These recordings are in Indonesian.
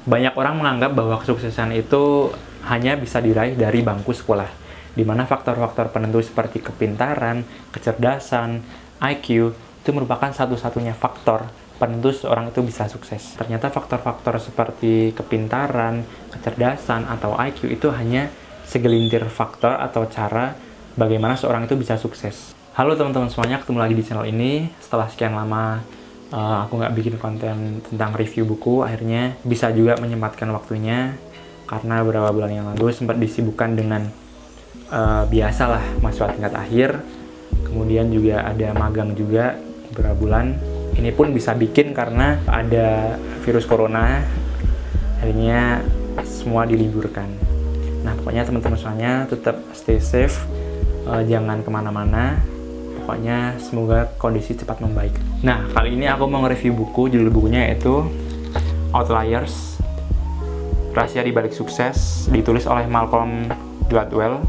Banyak orang menganggap bahwa kesuksesan itu hanya bisa diraih dari bangku sekolah, di mana faktor-faktor penentu seperti kepintaran, kecerdasan, IQ itu merupakan satu-satunya faktor penentu seorang itu bisa sukses. Ternyata faktor-faktor seperti kepintaran, kecerdasan, atau IQ itu hanya segelintir faktor atau cara bagaimana seorang itu bisa sukses. Halo teman-teman semuanya, ketemu lagi di channel ini. Setelah sekian lama aku nggak bikin konten tentang review buku, akhirnya bisa juga menyempatkan waktunya karena beberapa bulan yang lalu sempat disibukkan dengan biasalah mahasiswa tingkat akhir, kemudian juga ada magang juga beberapa bulan. Ini pun bisa bikin karena ada virus corona, akhirnya semua diliburkan. Nah pokoknya teman-teman semuanya tetap stay safe, jangan kemana-mana. Pokoknya semoga kondisi cepat membaik. Nah, kali ini aku mau nge-review buku, judul bukunya yaitu Outliers, Rahasia di Balik Sukses, ditulis oleh Malcolm Gladwell.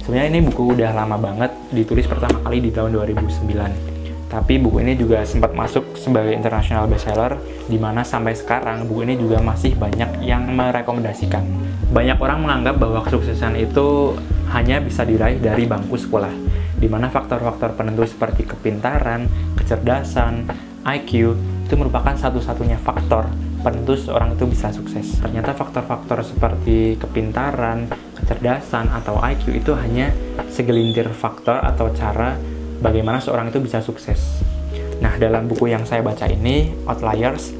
Sebenarnya ini buku udah lama banget, ditulis pertama kali di tahun 2009. Tapi buku ini juga sempat masuk sebagai international bestseller, di mana sampai sekarang buku ini juga masih banyak yang merekomendasikan. Banyak orang menganggap bahwa kesuksesan itu hanya bisa diraih dari bangku sekolah, di mana faktor-faktor penentu seperti kepintaran, kecerdasan, IQ itu merupakan satu-satunya faktor penentu seorang itu bisa sukses. Ternyata faktor-faktor seperti kepintaran, kecerdasan, atau IQ itu hanya segelintir faktor atau cara bagaimana seorang itu bisa sukses. Nah, dalam buku yang saya baca ini, Outliers,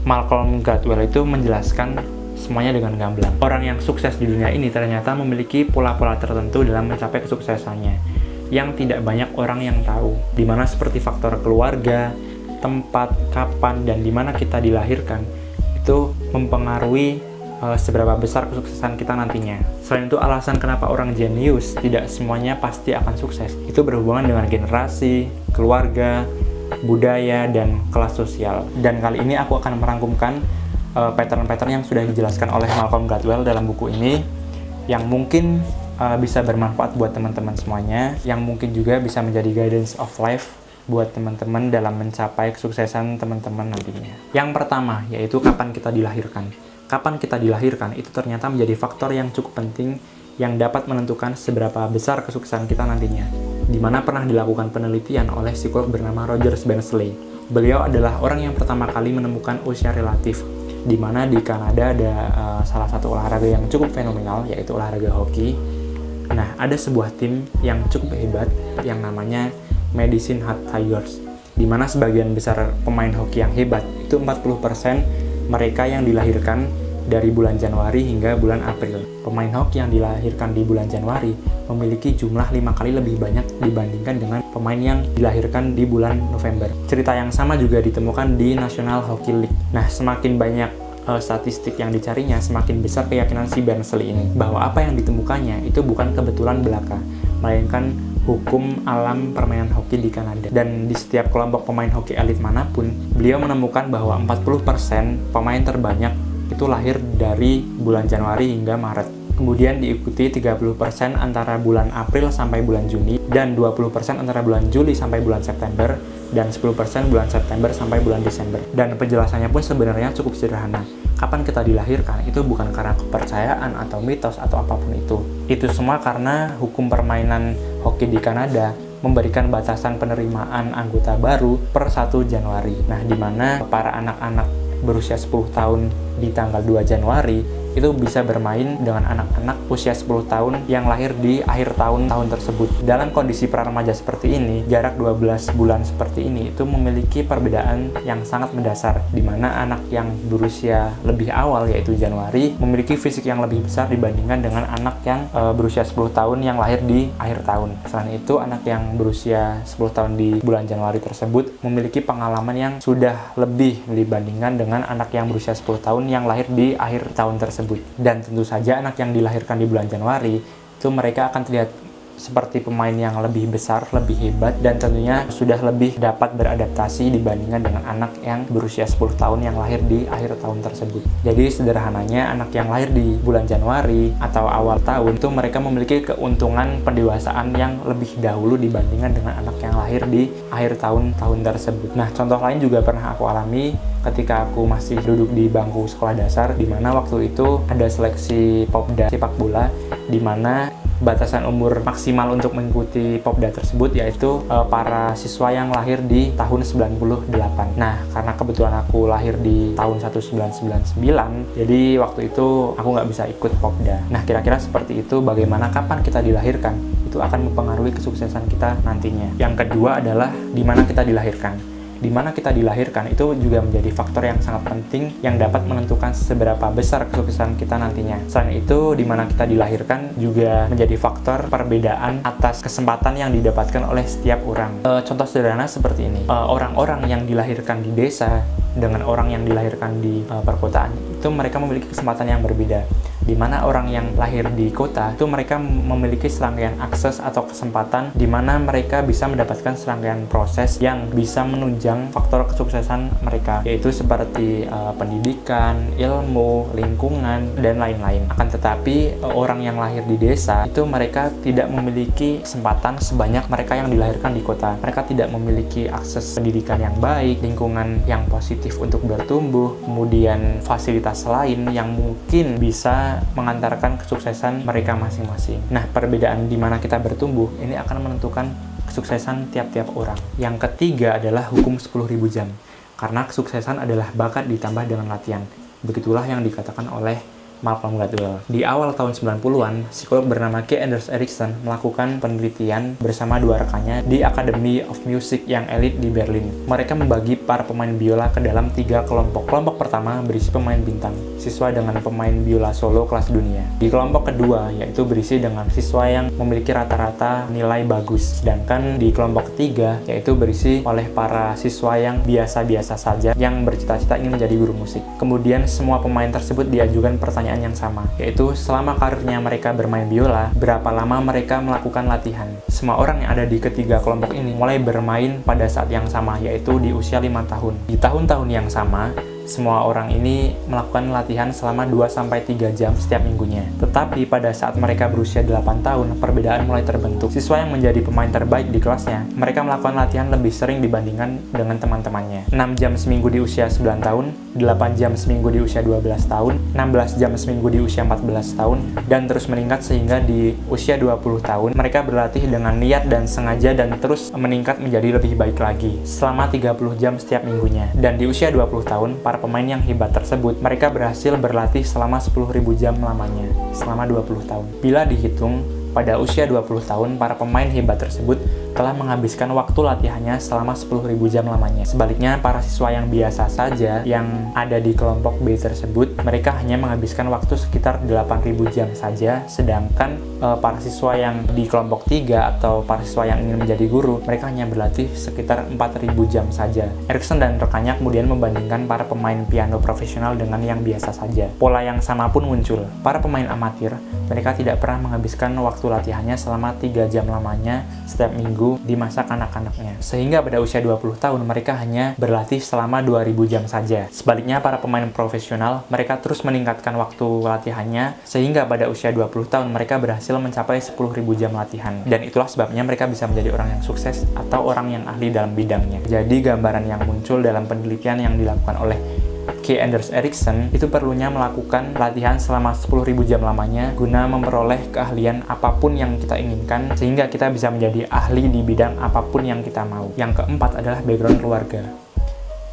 Malcolm Gladwell itu menjelaskan semuanya dengan gamblang. Orang yang sukses di dunia ini ternyata memiliki pola-pola tertentu dalam mencapai kesuksesannya yang tidak banyak orang yang tahu, dimana seperti faktor keluarga, tempat, kapan, dan dimana kita dilahirkan itu mempengaruhi seberapa besar kesuksesan kita nantinya. Selain itu, alasan kenapa orang jenius tidak semuanya pasti akan sukses itu berhubungan dengan generasi, keluarga, budaya, dan kelas sosial. Dan kali ini aku akan merangkumkan pattern-pattern yang sudah dijelaskan oleh Malcolm Gladwell dalam buku ini, yang mungkin bisa bermanfaat buat teman-teman semuanya, yang mungkin juga bisa menjadi guidance of life buat teman-teman dalam mencapai kesuksesan teman-teman nantinya. Yang pertama, yaitu kapan kita dilahirkan. Kapan kita dilahirkan itu ternyata menjadi faktor yang cukup penting yang dapat menentukan seberapa besar kesuksesan kita nantinya. Di mana pernah dilakukan penelitian oleh psikolog bernama Rogers Bensley. Beliau adalah orang yang pertama kali menemukan usia relatif, di mana di Kanada ada salah satu olahraga yang cukup fenomenal, yaitu olahraga hoki. Nah, ada sebuah tim yang cukup hebat yang namanya Medicine Hat Tigers, di mana sebagian besar pemain hoki yang hebat itu 40% mereka yang dilahirkan dari bulan Januari hingga bulan April. Pemain hoki yang dilahirkan di bulan Januari memiliki jumlah 5 kali lebih banyak dibandingkan dengan pemain yang dilahirkan di bulan November. Cerita yang sama juga ditemukan di National Hockey League. Nah, semakin banyak statistik yang dicarinya, semakin besar keyakinan si Bensley ini bahwa apa yang ditemukannya itu bukan kebetulan belaka, melainkan hukum alam permainan hoki di Kanada. Dan di setiap kelompok pemain hoki elit manapun, beliau menemukan bahwa 40% pemain terbanyak itu lahir dari bulan Januari hingga Maret. Kemudian diikuti 30% antara bulan April sampai bulan Juni, dan 20% antara bulan Juli sampai bulan September, dan 10% bulan September sampai bulan Desember. Dan penjelasannya pun sebenarnya cukup sederhana. Kapan kita dilahirkan itu bukan karena kepercayaan atau mitos atau apapun itu. Itu semua karena hukum permainan hoki di Kanada memberikan batasan penerimaan anggota baru per 1 Januari. Nah, di mana para anak-anak berusia 10 tahun di tanggal 2 Januari itu bisa bermain dengan anak-anak usia 10 tahun yang lahir di akhir tahun tersebut. Dalam kondisi pra-remaja seperti ini, jarak 12 bulan seperti ini itu memiliki perbedaan yang sangat mendasar, di mana anak yang berusia lebih awal yaitu Januari memiliki fisik yang lebih besar dibandingkan dengan anak yang berusia 10 tahun yang lahir di akhir tahun. Selain itu, anak yang berusia 10 tahun di bulan Januari tersebut memiliki pengalaman yang sudah lebih dibandingkan dengan anak yang berusia 10 tahun yang lahir di akhir tahun tersebut. Dan tentu saja anak yang dilahirkan di bulan Januari itu mereka akan terlihat seperti pemain yang lebih besar, lebih hebat, dan tentunya sudah lebih dapat beradaptasi dibandingkan dengan anak yang berusia 10 tahun yang lahir di akhir tahun tersebut. Jadi sederhananya, anak yang lahir di bulan Januari atau awal tahun itu mereka memiliki keuntungan pendewasaan yang lebih dahulu dibandingkan dengan anak yang lahir di akhir tahun tersebut. Nah, contoh lain juga pernah aku alami ketika aku masih duduk di bangku sekolah dasar, di mana waktu itu ada seleksi Popda sepak bola, di mana batasan umur maksimal untuk mengikuti Popda tersebut yaitu para siswa yang lahir di tahun 98. Nah, karena kebetulan aku lahir di tahun 1999, jadi waktu itu aku nggak bisa ikut Popda. Nah, kira-kira seperti itu. Bagaimana kapan kita dilahirkan itu akan mempengaruhi kesuksesan kita nantinya. Yang kedua adalah di mana kita dilahirkan. Di mana kita dilahirkan itu juga menjadi faktor yang sangat penting yang dapat menentukan seberapa besar kesuksesan kita nantinya. Selain itu, di mana kita dilahirkan juga menjadi faktor perbedaan atas kesempatan yang didapatkan oleh setiap orang. Contoh sederhana seperti ini, orang-orang yang dilahirkan di desa dengan orang yang dilahirkan di perkotaan itu mereka memiliki kesempatan yang berbeda. Di mana orang yang lahir di kota itu mereka memiliki serangkaian akses atau kesempatan di mana mereka bisa mendapatkan serangkaian proses yang bisa menunjang faktor kesuksesan mereka, yaitu seperti pendidikan, ilmu, lingkungan, dan lain-lain. Akan tetapi orang yang lahir di desa itu mereka tidak memiliki kesempatan sebanyak mereka yang dilahirkan di kota. Mereka tidak memiliki akses pendidikan yang baik, lingkungan yang positif untuk bertumbuh, kemudian fasilitas lain yang mungkin bisa mengantarkan kesuksesan mereka masing-masing. Nah, perbedaan di mana kita bertumbuh ini akan menentukan kesuksesan tiap-tiap orang. Yang ketiga adalah hukum 10.000 jam. Karena kesuksesan adalah bakat ditambah dengan latihan. Begitulah yang dikatakan oleh Malcolm Gladwell. Di awal tahun 90-an, psikolog bernama K. Anders Ericsson melakukan penelitian bersama dua rekannya di Academy of Music yang elit di Berlin. Mereka membagi para pemain biola ke dalam 3 kelompok. Kelompok pertama berisi pemain bintang, siswa dengan pemain biola solo kelas dunia. Di kelompok kedua, yaitu berisi dengan siswa yang memiliki rata-rata nilai bagus. Sedangkan di kelompok ketiga, yaitu berisi oleh para siswa yang biasa-biasa saja yang bercita-cita ingin menjadi guru musik. Kemudian semua pemain tersebut diajukan pertanyaan yang sama, yaitu selama karirnya mereka bermain biola, berapa lama mereka melakukan latihan. Semua orang yang ada di ketiga kelompok ini mulai bermain pada saat yang sama, yaitu di usia 5 tahun. Di tahun-tahun yang sama, semua orang ini melakukan latihan selama 2-3 jam setiap minggunya. Tetapi pada saat mereka berusia 8 tahun, perbedaan mulai terbentuk. Siswa yang menjadi pemain terbaik di kelasnya, mereka melakukan latihan lebih sering dibandingkan dengan teman-temannya. 6 jam seminggu di usia 9 tahun, 8 jam seminggu di usia 12 tahun, 16 jam seminggu di usia 14 tahun, dan terus meningkat sehingga di usia 20 tahun, mereka berlatih dengan niat dan sengaja dan terus meningkat menjadi lebih baik lagi selama 30 jam setiap minggunya. Dan di usia 20 tahun, para pemain yang hebat tersebut, mereka berhasil berlatih selama 10.000 jam lamanya, selama 20 tahun. Bila dihitung, pada usia 20 tahun, para pemain hebat tersebut telah menghabiskan waktu latihannya selama 10.000 jam lamanya. Sebaliknya, para siswa yang biasa saja yang ada di kelompok B tersebut, mereka hanya menghabiskan waktu sekitar 8.000 jam saja, sedangkan para siswa yang di kelompok 3 atau para siswa yang ingin menjadi guru, mereka hanya berlatih sekitar 4.000 jam saja. Ericsson dan rekannya kemudian membandingkan para pemain piano profesional dengan yang biasa saja. Pola yang sama pun muncul. Para pemain amatir, mereka tidak pernah menghabiskan waktu latihannya selama 3 jam lamanya setiap minggu di masa kanak-kanaknya. Sehingga pada usia 20 tahun, mereka hanya berlatih selama 2.000 jam saja. Sebaliknya, para pemain profesional, mereka terus meningkatkan waktu latihannya, sehingga pada usia 20 tahun, mereka berhasil mencapai 10.000 jam latihan. Dan itulah sebabnya mereka bisa menjadi orang yang sukses atau orang yang ahli dalam bidangnya. Jadi, gambaran yang muncul dalam penelitian yang dilakukan oleh K. Anders Ericsson itu perlunya melakukan latihan selama 10.000 jam lamanya guna memperoleh keahlian apapun yang kita inginkan sehingga kita bisa menjadi ahli di bidang apapun yang kita mau. Yang keempat adalah background keluarga.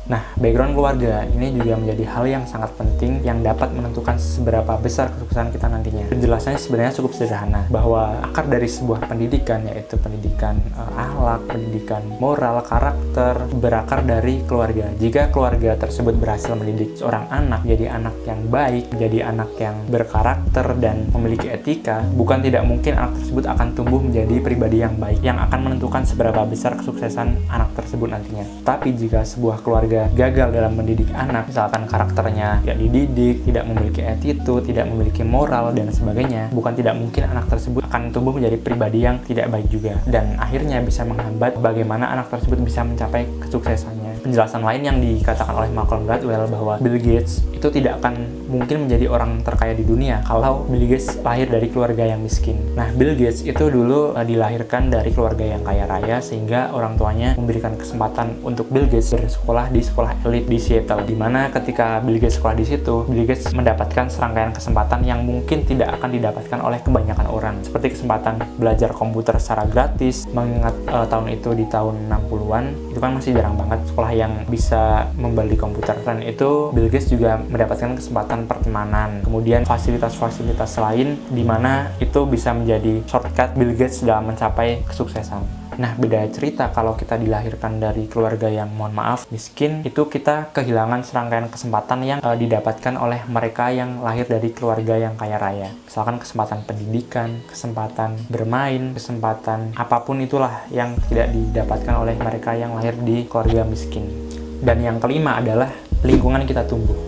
Nah, background keluarga ini juga menjadi hal yang sangat penting yang dapat menentukan seberapa besar kesuksesan kita nantinya. Penjelasannya sebenarnya cukup sederhana, bahwa akar dari sebuah pendidikan, yaitu pendidikan akhlak, pendidikan moral, karakter, berakar dari keluarga. Jika keluarga tersebut berhasil mendidik seorang anak jadi anak yang baik, jadi anak yang berkarakter dan memiliki etika, bukan tidak mungkin anak tersebut akan tumbuh menjadi pribadi yang baik, yang akan menentukan seberapa besar kesuksesan anak tersebut nantinya. Tapi jika sebuah keluarga keluarga gagal dalam mendidik anak, misalkan karakternya tidak dididik, tidak memiliki attitude, tidak memiliki moral, dan sebagainya, bukan tidak mungkin anak tersebut akan tumbuh menjadi pribadi yang tidak baik juga, dan akhirnya bisa menghambat bagaimana anak tersebut bisa mencapai kesuksesannya. Penjelasan lain yang dikatakan oleh Malcolm Gladwell bahwa Bill Gates itu tidak akan mungkin menjadi orang terkaya di dunia kalau Bill Gates lahir dari keluarga yang miskin. Nah, Bill Gates itu dulu dilahirkan dari keluarga yang kaya raya, sehingga orang tuanya memberikan kesempatan untuk Bill Gates bersekolah di sekolah elit di Seattle, di mana ketika Bill Gates sekolah di situ, Bill Gates mendapatkan serangkaian kesempatan yang mungkin tidak akan didapatkan oleh kebanyakan orang, seperti kesempatan belajar komputer secara gratis, mengingat tahun itu di tahun 60-an, itu kan masih jarang banget sekolah yang bisa membeli komputer. Selain itu, Bill Gates juga mendapatkan kesempatan pertemanan, kemudian fasilitas-fasilitas lain di mana itu bisa menjadi shortcut Bill Gates dalam mencapai kesuksesan. Nah, beda cerita kalau kita dilahirkan dari keluarga yang, mohon maaf, miskin, itu kita kehilangan serangkaian kesempatan yang didapatkan oleh mereka yang lahir dari keluarga yang kaya raya. Misalkan kesempatan pendidikan, kesempatan bermain, kesempatan apapun itulah yang tidak didapatkan oleh mereka yang lahir di keluarga miskin. Dan yang kelima adalah lingkungan kita tumbuh.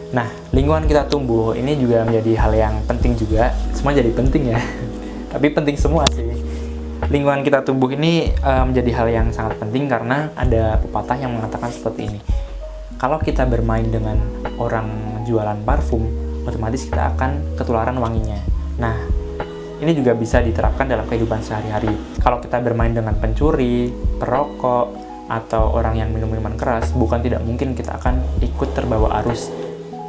Nah, lingkungan kita tumbuh ini juga menjadi hal yang penting juga. Semua jadi penting ya, tapi penting semua sih. Lingkungan kita tumbuh ini menjadi hal yang sangat penting karena ada pepatah yang mengatakan seperti ini. Kalau kita bermain dengan orang jualan parfum, otomatis kita akan ketularan wanginya. Nah, ini juga bisa diterapkan dalam kehidupan sehari-hari. Kalau kita bermain dengan pencuri, perokok, atau orang yang minum minuman keras, bukan tidak mungkin kita akan ikut terbawa arus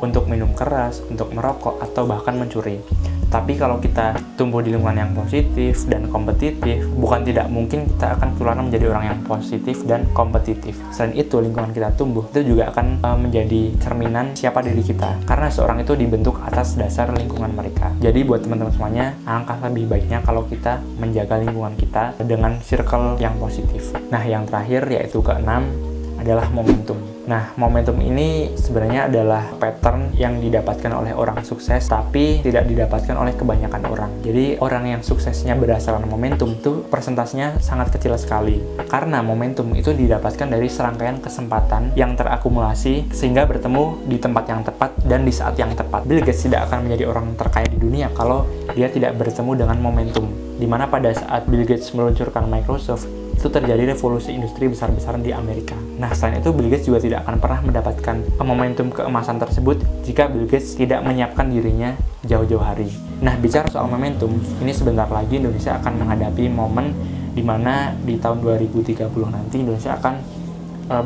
untuk minum keras, untuk merokok, atau bahkan mencuri. Tapi kalau kita tumbuh di lingkungan yang positif dan kompetitif, bukan tidak mungkin kita akan ketularan menjadi orang yang positif dan kompetitif. Selain itu, lingkungan kita tumbuh itu juga akan menjadi cerminan siapa diri kita, karena seorang itu dibentuk atas dasar lingkungan mereka. Jadi buat teman-teman semuanya, alangkah lebih baiknya kalau kita menjaga lingkungan kita dengan circle yang positif. Nah, yang terakhir yaitu keenam adalah momentum. Nah, momentum ini sebenarnya adalah pattern yang didapatkan oleh orang sukses, tapi tidak didapatkan oleh kebanyakan orang. Jadi, orang yang suksesnya berdasarkan momentum itu persentasenya sangat kecil sekali. Karena momentum itu didapatkan dari serangkaian kesempatan yang terakumulasi sehingga bertemu di tempat yang tepat dan di saat yang tepat. Bill Gates tidak akan menjadi orang terkaya di dunia kalau dia tidak bertemu dengan momentum. Dimana pada saat Bill Gates meluncurkan Microsoft, itu terjadi revolusi industri besar-besaran di Amerika. Nah, selain itu Bill Gates juga tidak akan pernah mendapatkan momentum keemasan tersebut jika Bill Gates tidak menyiapkan dirinya jauh-jauh hari. Nah, bicara soal momentum, ini sebentar lagi Indonesia akan menghadapi momen di mana di tahun 2030 nanti Indonesia akan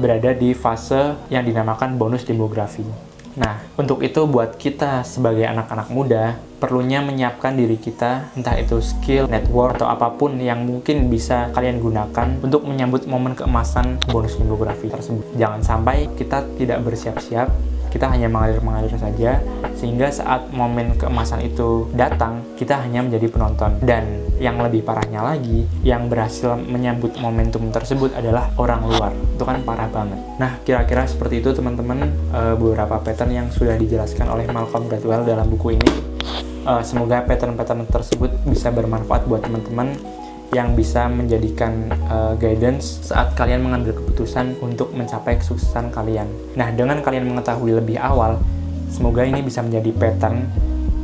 berada di fase yang dinamakan bonus demografi. Nah, untuk itu buat kita sebagai anak-anak muda, perlunya menyiapkan diri kita, entah itu skill, network, atau apapun yang mungkin bisa kalian gunakan untuk menyambut momen keemasan bonus demografi tersebut. Jangan sampai kita tidak bersiap-siap, kita hanya mengalir-mengalir saja, sehingga saat momen keemasan itu datang, kita hanya menjadi penonton. Dan yang lebih parahnya lagi, yang berhasil menyambut momentum tersebut adalah orang luar. Itu kan parah banget. Nah, kira-kira seperti itu teman-teman, beberapa pattern yang sudah dijelaskan oleh Malcolm Gladwell dalam buku ini. Semoga pattern-pattern tersebut bisa bermanfaat buat teman-teman yang bisa menjadikan guidance saat kalian mengambil keputusan untuk mencapai kesuksesan kalian. Nah, dengan kalian mengetahui lebih awal, semoga ini bisa menjadi pattern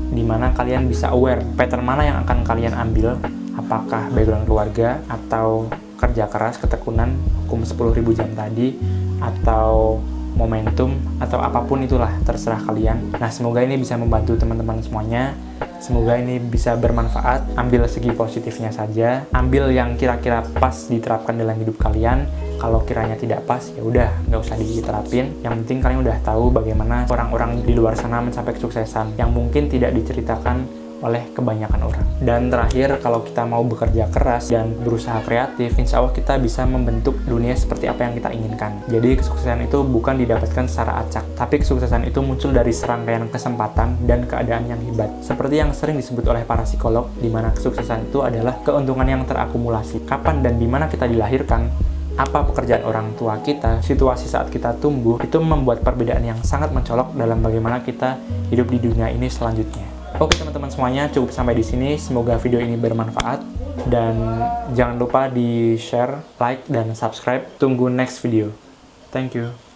di mana kalian bisa aware pattern mana yang akan kalian ambil, apakah background keluarga atau kerja keras, ketekunan, hukum 10.000 jam tadi, atau momentum, atau apapun itulah, terserah kalian. Nah, semoga ini bisa membantu teman-teman semuanya. Semoga ini bisa bermanfaat. Ambil segi positifnya saja, ambil yang kira-kira pas diterapkan dalam hidup kalian. Kalau kiranya tidak pas, ya udah nggak usah diterapin. Yang penting kalian udah tahu bagaimana orang-orang di luar sana mencapai kesuksesan yang mungkin tidak diceritakan oleh kebanyakan orang. Dan terakhir, kalau kita mau bekerja keras dan berusaha kreatif, insya Allah kita bisa membentuk dunia seperti apa yang kita inginkan. Jadi kesuksesan itu bukan didapatkan secara acak, tapi kesuksesan itu muncul dari serangkaian kesempatan dan keadaan yang hebat. Seperti yang sering disebut oleh para psikolog, di mana kesuksesan itu adalah keuntungan yang terakumulasi. Kapan dan di mana kita dilahirkan, apa pekerjaan orang tua kita, situasi saat kita tumbuh, itu membuat perbedaan yang sangat mencolok dalam bagaimana kita hidup di dunia ini selanjutnya. Oke teman-teman semuanya, cukup sampai di sini. Semoga video ini bermanfaat dan jangan lupa di share, like, dan subscribe. Tunggu next video. Thank you.